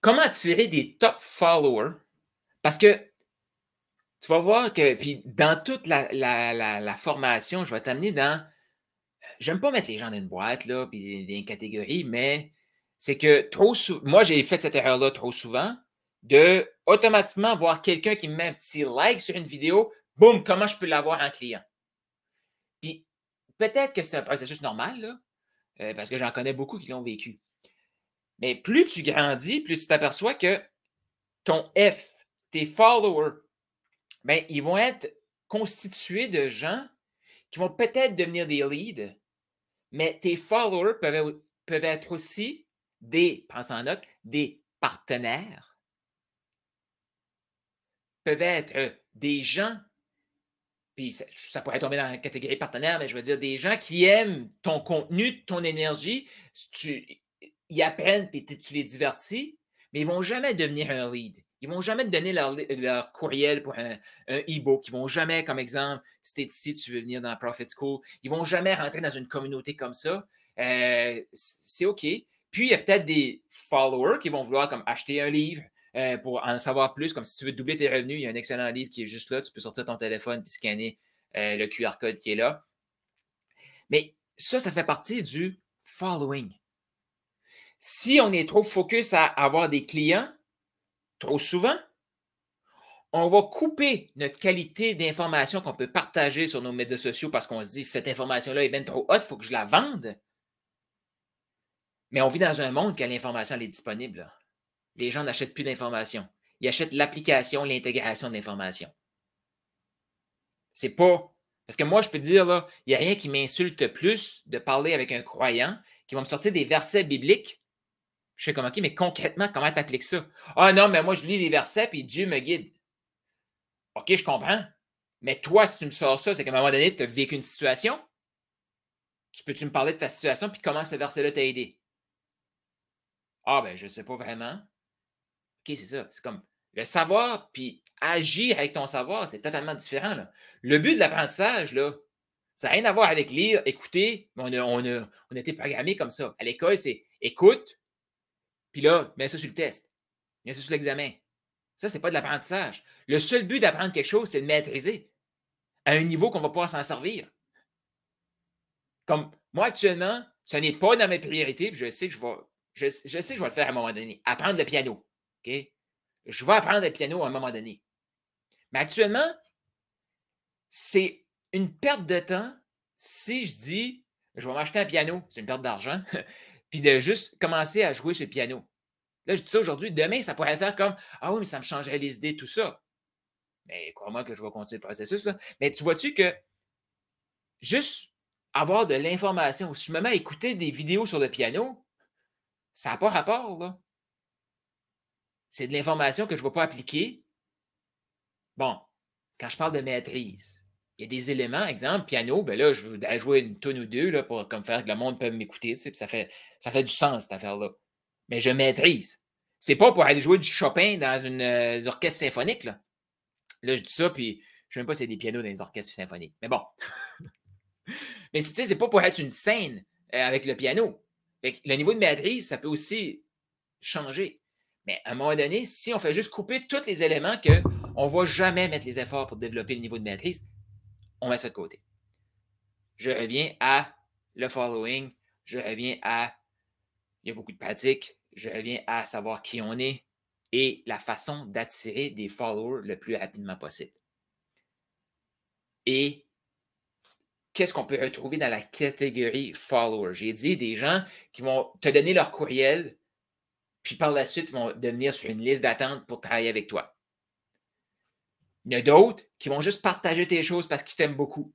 Comment attirer des top followers? Parce que tu vas voir que, puis dans toute la formation, je vais t'amener dans. J'aime pas mettre les gens dans une boîte, là, puis dans une catégorie, mais c'est que trop souvent, moi, j'ai fait cette erreur-là trop souvent, de automatiquement voir quelqu'un qui me met un petit like sur une vidéo, boum, comment je peux l'avoir en client? Puis peut-être que c'est un processus normal, là, parce que j'en connais beaucoup qui l'ont vécu. Mais plus tu grandis, plus tu t'aperçois que ton F, tes followers, ben, ils vont être constitués de gens qui vont peut-être devenir des leads, mais tes followers peuvent être aussi des, pense en note, des partenaires, peuvent être des gens, puis ça pourrait tomber dans la catégorie partenaire, mais je veux dire des gens qui aiment ton contenu, ton énergie, ils apprennent, puis tu les divertis, mais ils ne vont jamais devenir un lead. Ils ne vont jamais te donner leur courriel pour un e-book. Ils ne vont jamais, comme exemple, si tu es ici, tu veux venir dans Profit School, ils ne vont jamais rentrer dans une communauté comme ça. C'est OK. Puis, il y a peut-être des followers qui vont vouloir comme acheter un livre pour en savoir plus. Comme si tu veux doubler tes revenus, il y a un excellent livre qui est juste là. Tu peux sortir ton téléphone et scanner le QR code qui est là. Mais ça fait partie du following. Si on est trop focus à avoir des clients, trop souvent, on va couper notre qualité d'information qu'on peut partager sur nos médias sociaux parce qu'on se dit cette information-là est bien trop haute, il faut que je la vende. Mais on vit dans un monde où l'information est disponible. Là. Les gens n'achètent plus d'informations. Ils achètent l'application, l'intégration d'informations. C'est pas. Parce que moi, je peux dire, là, il n'y a rien qui m'insulte plus de parler avec un croyant qui va me sortir des versets bibliques. Je sais comment, OK, mais concrètement, comment tu appliques ça? Ah non, mais moi, je lis les versets et Dieu me guide. OK, je comprends. Mais toi, si tu me sors ça, c'est qu'à un moment donné, tu as vécu une situation. Peux-tu me parler de ta situation puis comment ce verset-là t'a aidé? Ah, ben, je ne sais pas vraiment. OK, c'est ça. C'est comme le savoir puis agir avec ton savoir, c'est totalement différent. Là. Le but de l'apprentissage, là, ça n'a rien à voir avec lire, écouter. On a été programmé comme ça. À l'école, c'est écoute, puis là, mets ça sur le test. Mets ça sur l'examen. Ça, ce n'est pas de l'apprentissage. Le seul but d'apprendre quelque chose, c'est de maîtriser à un niveau qu'on va pouvoir s'en servir. Comme moi, actuellement, ce n'est pas dans mes priorités, puis je sais que je sais que je vais le faire à un moment donné. Apprendre le piano. OK? Je vais apprendre le piano à un moment donné. Mais actuellement, c'est une perte de temps si je dis je vais m'acheter un piano, c'est une perte d'argent, puis de juste commencer à jouer sur le piano. Là, je dis ça aujourd'hui. Demain, ça pourrait faire comme ah oui, mais ça me changerait les idées, tout ça. Mais crois-moi que je vais continuer le processus. Là. Mais tu vois-tu que juste avoir de l'information, si je me mets à écouter des vidéos sur le piano, ça n'a pas rapport, là. C'est de l'information que je ne vais pas appliquer. Bon, quand je parle de maîtrise, il y a des éléments, exemple, piano, ben là, je veux jouer une tonne ou deux là, pour comme faire que le monde peut m'écouter, tu sais, puis ça fait du sens, cette affaire-là. Mais je maîtrise. C'est pas pour aller jouer du Chopin dans une orchestre symphonique, là. Là, je dis ça, puis je ne sais même pas s'il y a des pianos dans les orchestres symphoniques. Mais bon. Mais tu sais, c'est pas pour être une scène avec le piano. Fait que le niveau de maîtrise, ça peut aussi changer. Mais à un moment donné, si on fait juste couper tous les éléments qu'on ne va jamais mettre les efforts pour développer le niveau de maîtrise, on met ça de côté. Je reviens à le following, je reviens à, il y a beaucoup de pratiques, je reviens à savoir qui on est et la façon d'attirer des followers le plus rapidement possible. Et qu'est-ce qu'on peut retrouver dans la catégorie follower? J'ai dit des gens qui vont te donner leur courriel, puis par la suite vont devenir sur une liste d'attente pour travailler avec toi. Il y en a d'autres qui vont juste partager tes choses parce qu'ils t'aiment beaucoup.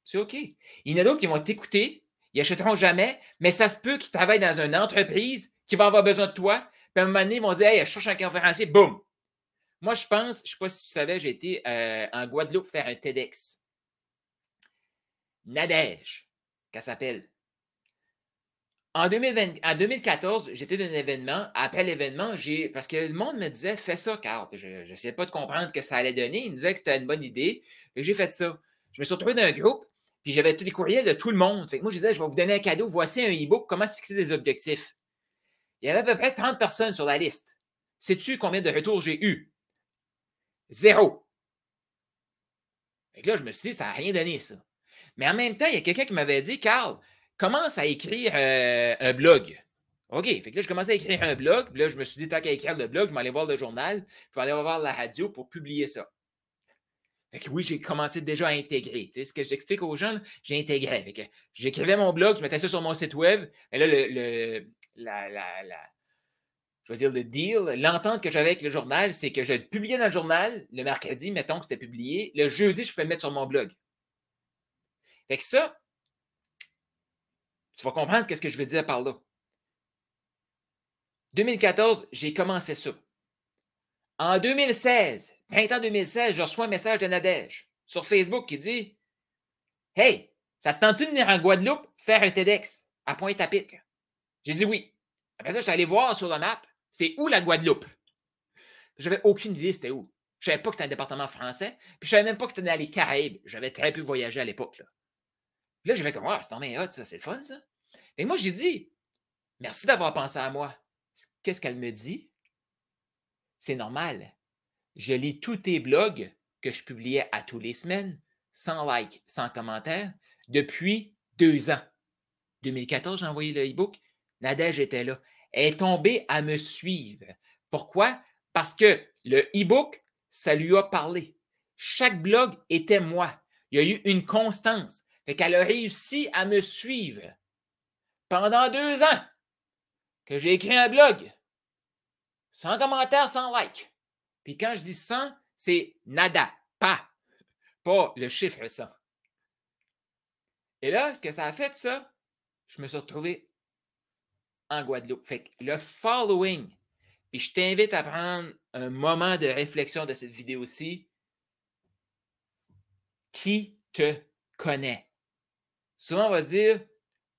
C'est OK. Il y en a d'autres qui vont t'écouter, ils n'achèteront jamais, mais ça se peut qu'ils travaillent dans une entreprise qui va avoir besoin de toi, puis à un moment donné, ils vont dire hey, je cherche un conférencier, boum! Moi, je pense, je ne sais pas si tu savais, j'ai été en Guadeloupe faire un TEDx. Nadège, qu'elle s'appelle. En 2014, j'étais dans un événement. Après l'événement, parce que le monde me disait fais ça, Carl. Je n'essayais pas de comprendre ce que ça allait donner. Il me disait que c'était une bonne idée. Et j'ai fait ça. Je me suis retrouvé dans un groupe, puis j'avais tous les courriels de tout le monde. Fait que moi, je disais je vais vous donner un cadeau. Voici un e-book, comment se fixer des objectifs. Il y avait à peu près 30 personnes sur la liste. Sais-tu combien de retours j'ai eu? 0. Fait que là, je me suis dit, ça n'a rien donné, ça. Mais en même temps, il y a quelqu'un qui m'avait dit, Carl, commence à écrire un blog. OK. Fait que là, je commençais à écrire un blog. Puis là, je me suis dit, tant qu'à écrire le blog, je vais aller voir le journal. Je vais aller voir la radio pour publier ça. Fait que oui, j'ai commencé déjà à intégrer. Tu sais, ce que j'explique aux gens, j'ai intégré. Fait que j'écrivais mon blog, je mettais ça sur mon site web. Et là, je veux dire, le deal, l'entente que j'avais avec le journal, c'est que je le publiais dans le journal le mercredi, mettons que c'était publié. Le jeudi, je pouvais le mettre sur mon blog. Fait que ça, tu vas comprendre ce que je veux dire par là. 2014, j'ai commencé ça. En 2016, printemps 2016, je reçois un message de Nadège sur Facebook qui dit « Hey, ça te tente-tu de venir en Guadeloupe faire un TEDx à Pointe-à-Pitre? » J'ai dit oui. Après ça, je suis allé voir sur la map, c'est où la Guadeloupe? J'avais aucune idée c'était où. Je ne savais pas que c'était un département français, puis je ne savais même pas que c'était dans les Caraïbes. J'avais très peu voyagé à l'époque. Là, j'ai fait comme, ah, c'est tombé hot, ça, c'est le fun, ça. Et moi, j'ai dit, merci d'avoir pensé à moi. Qu'est-ce qu'elle me dit? C'est normal. Je lis tous tes blogs que je publiais à tous les semaines, sans like, sans commentaire, depuis 2 ans. 2014, j'ai envoyé le e-book. Nadège était là. Elle est tombée à me suivre. Pourquoi? Parce que le e-book, ça lui a parlé. Chaque blog était moi. Il y a eu une constance. Fait qu'elle a réussi à me suivre pendant 2 ans que j'ai écrit un blog. Sans commentaire, sans like. Puis quand je dis 100, c'est nada, pas le chiffre 100. Et là, ce que ça a fait, ça, je me suis retrouvé en Guadeloupe. Fait que le following, puis je t'invite à prendre un moment de réflexion de cette vidéo-ci. Qui te connaît? Souvent, on va se dire,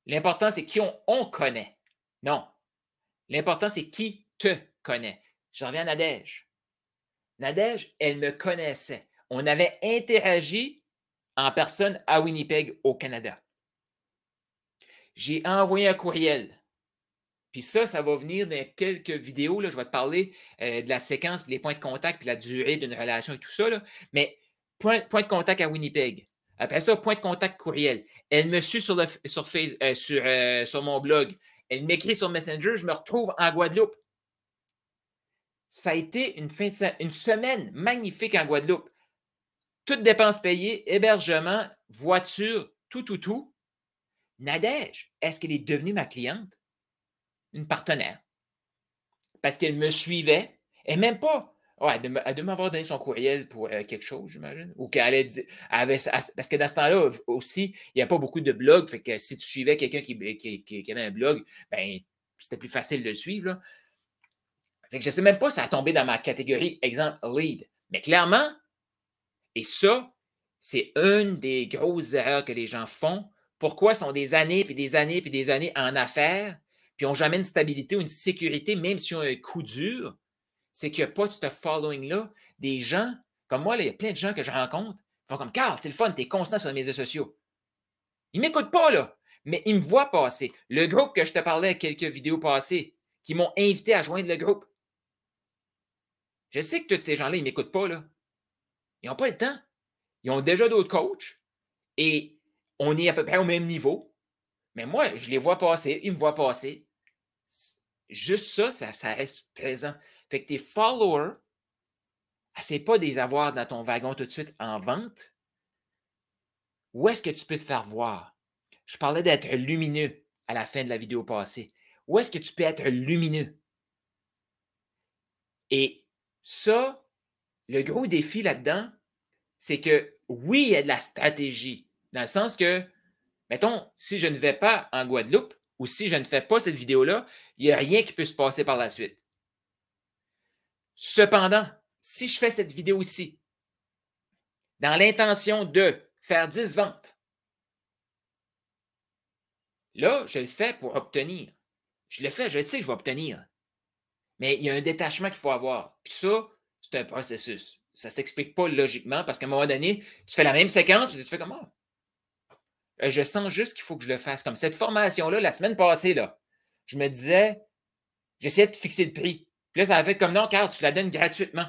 l'important, c'est qui on connaît. Non. L'important, c'est qui te connaît. Je reviens à Nadège. Nadège, elle me connaissait. On avait interagi en personne à Winnipeg, au Canada. J'ai envoyé un courriel. Puis ça va venir dans quelques vidéos. Là, je vais te parler de la séquence, puis les points de contact, puis la durée d'une relation et tout ça. Là. Mais point de contact à Winnipeg. Après ça, point de contact courriel. Elle me suit sur mon blog. Elle m'écrit sur Messenger. Je me retrouve en Guadeloupe. Ça a été une semaine magnifique en Guadeloupe. Toutes dépenses payées, hébergement, voiture, tout. Nadège, est-ce qu'elle est devenue ma cliente? Une partenaire. Parce qu'elle me suivait. Et même pas. Oh, elle devait m'avoir donné son courriel pour quelque chose, j'imagine. Ou qu'elle allait dire. Parce que dans ce temps-là aussi, il n'y a pas beaucoup de blogs. Fait que si tu suivais quelqu'un qui avait un blog, ben, c'était plus facile de le suivre. Là. Fait que je ne sais même pas si ça a tombé dans ma catégorie, exemple, lead. Mais clairement, et ça, c'est une des grosses erreurs que les gens font. Pourquoi ils sont des années, puis des années, puis des années en affaires, puis ils n'ont jamais une stabilité ou une sécurité, même s'ils ont un coup dur, c'est qu'il n'y a pas de ce following-là. Des gens, comme moi, là, il y a plein de gens que je rencontre, qui font comme, Carl, c'est le fun, tu es constant sur les médias sociaux. Ils ne m'écoutent pas, là, mais ils me voient passer. Le groupe que je te parlais à quelques vidéos passées, qui m'ont invité à joindre le groupe. Je sais que tous ces gens-là, ils ne m'écoutent pas, là. Ils n'ont pas le temps. Ils ont déjà d'autres coachs et on est à peu près au même niveau. Mais moi, je les vois passer, ils me voient passer. Juste ça reste présent. Fait que tes followers, essaie pas de les avoir dans ton wagon tout de suite en vente. Où est-ce que tu peux te faire voir? Je parlais d'être lumineux à la fin de la vidéo passée. Où est-ce que tu peux être lumineux? Et ça, le gros défi là-dedans, c'est que oui, il y a de la stratégie, dans le sens que, mettons, si je ne vais pas en Guadeloupe ou si je ne fais pas cette vidéo-là, il n'y a rien qui peut se passer par la suite. Cependant, si je fais cette vidéo ici, dans l'intention de faire 10 ventes, là, je le fais pour obtenir. Je le fais, je sais que je vais obtenir. Mais il y a un détachement qu'il faut avoir. Puis ça, c'est un processus. Ça ne s'explique pas logiquement parce qu'à un moment donné, tu fais la même séquence et tu fais comment? Je sens juste qu'il faut que je le fasse. Comme cette formation-là, la semaine passée, là, je me disais, J'essayais de fixer le prix. Puis là, ça a fait comme non, Carl, tu la donnes gratuitement.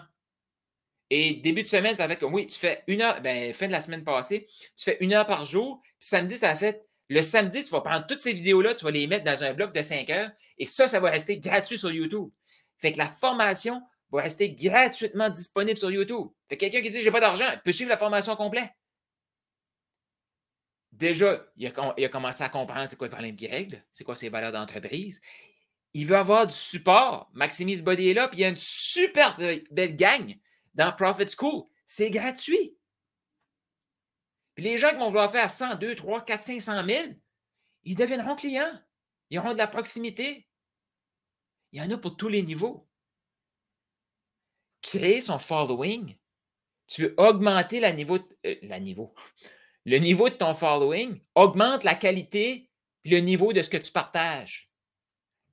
Et début de semaine, ça a fait comme oui, tu fais 1 heure, ben, fin de la semaine passée, tu fais 1 heure par jour. Puis samedi, ça a fait. Le samedi, tu vas prendre toutes ces vidéos-là, tu vas les mettre dans un bloc de 5 heures et ça va rester gratuit sur YouTube. Fait que la formation va rester gratuitement disponible sur YouTube. Fait que quelqu'un qui dit j'ai pas d'argent, peut suivre la formation complète. Déjà, il a commencé à comprendre c'est quoi le problème qui règle, c'est quoi ses valeurs d'entreprise. Il veut avoir du support. Maximise Body est là, puis il y a une super belle gang dans Profit School. C'est gratuit. Puis les gens qui vont vouloir faire 100, 2, 3, 4, 500 000, ils deviendront clients. Ils auront de la proximité. Il y en a pour tous les niveaux. Créer son following, tu veux augmenter le niveau de ton following, augmente la qualité et le niveau de ce que tu partages.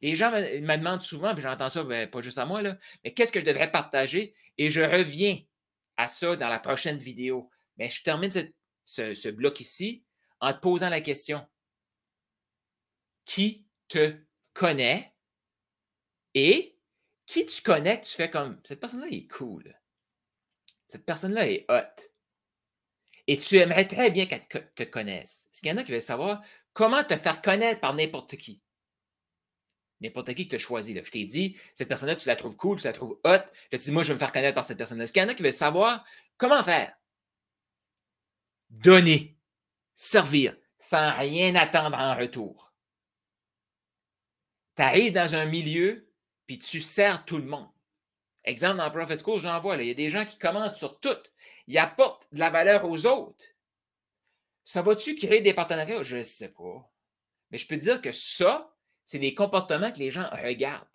Les gens me demandent souvent, puis j'entends ça, ben, pas juste à moi, là, mais qu'est-ce que je devrais partager? Et je reviens à ça dans la prochaine vidéo. Mais je termine ce bloc ici en te posant la question. Qui te connaît et qui tu connais que tu fais comme cette personne-là est cool. Cette personne-là est hot. Et tu aimerais très bien qu'elle te connaisse. Est-ce qu'il y en a qui veulent savoir comment te faire connaître par n'importe qui? N'importe qui que tu as choisi. Là. Je t'ai dit, cette personne-là, tu la trouves cool, tu la trouves hot. Là, tu dis, moi, je veux me faire connaître par cette personne-là. Est-ce qu'il y en a qui veulent savoir comment faire? Donner, servir, sans rien attendre en retour. Tu arrives dans un milieu, puis tu sers tout le monde. Exemple, dans Profit School, j'en vois, il y a des gens qui commentent sur tout. Ils apportent de la valeur aux autres. Ça va-tu créer des partenariats? Je ne sais pas. Mais je peux te dire que ça, c'est des comportements que les gens regardent.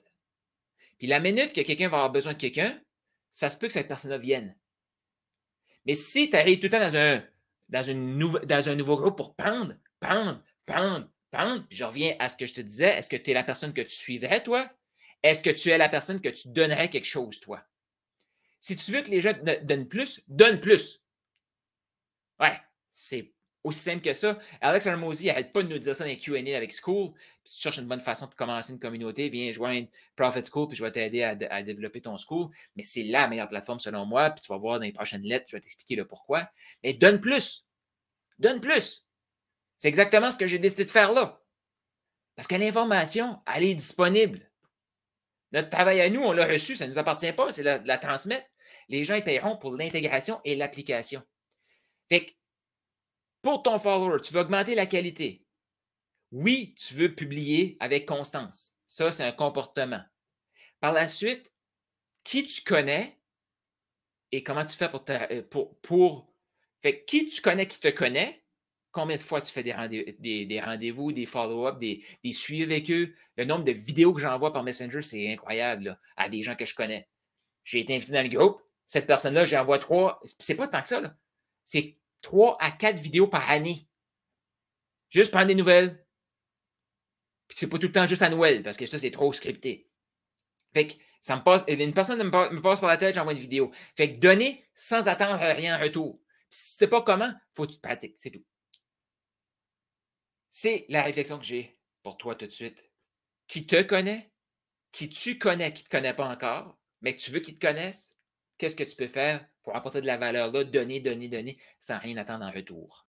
Puis la minute que quelqu'un va avoir besoin de quelqu'un, ça se peut que cette personne-là vienne. Mais si tu arrives tout le temps dans un nouveau groupe pour prendre, puis je reviens à ce que je te disais, est-ce que tu es la personne que tu suivrais, toi? Est-ce que tu es la personne que tu donnerais quelque chose, toi? Si tu veux que les gens te donnent plus, donne plus. Ouais, c'est aussi simple que ça. Alex Hormozi n'arrête pas de nous dire ça dans les Q&A avec School. Si tu cherches une bonne façon de commencer une communauté, viens joindre Profit School, puis je vais t'aider à développer ton school. Mais c'est la meilleure plateforme selon moi, puis tu vas voir dans les prochaines lettres, je vais t'expliquer le pourquoi. Mais donne plus. Donne plus. C'est exactement ce que j'ai décidé de faire là. Parce que l'information, elle est disponible. Notre travail à nous, on l'a reçu, ça ne nous appartient pas, c'est de la transmettre. Les gens, ils paieront pour l'intégration et l'application. Fait que, pour ton follower, tu veux augmenter la qualité. Oui, tu veux publier avec constance. Ça, c'est un comportement. Par la suite, qui tu connais et comment tu fais Fait que qui tu connais qui te connaît, combien de fois tu fais des rendez-vous, des follow-up, des suivis avec eux. Le nombre de vidéos que j'envoie par Messenger, c'est incroyable là, à des gens que je connais. J'ai été invité dans le groupe. Cette personne-là, j'envoie 3. C'est pas tant que ça. C'est 3 à 4 vidéos par année. Juste prendre des nouvelles. Puis c'est pas tout le temps juste à Noël, parce que ça, c'est trop scripté. Fait que ça me passe. Une personne me passe par la tête, j'envoie une vidéo. Fait que donner sans attendre rien en retour. Puis si tu sais pas comment, il faut que tu te pratiques. C'est tout. C'est la réflexion que j'ai pour toi tout de suite. Qui te connaît, qui tu connais, qui ne te connaît pas encore, mais que tu veux qu'il te connaisse, qu'est-ce que tu peux faire pour apporter de la valeur là, donner, sans rien attendre en retour?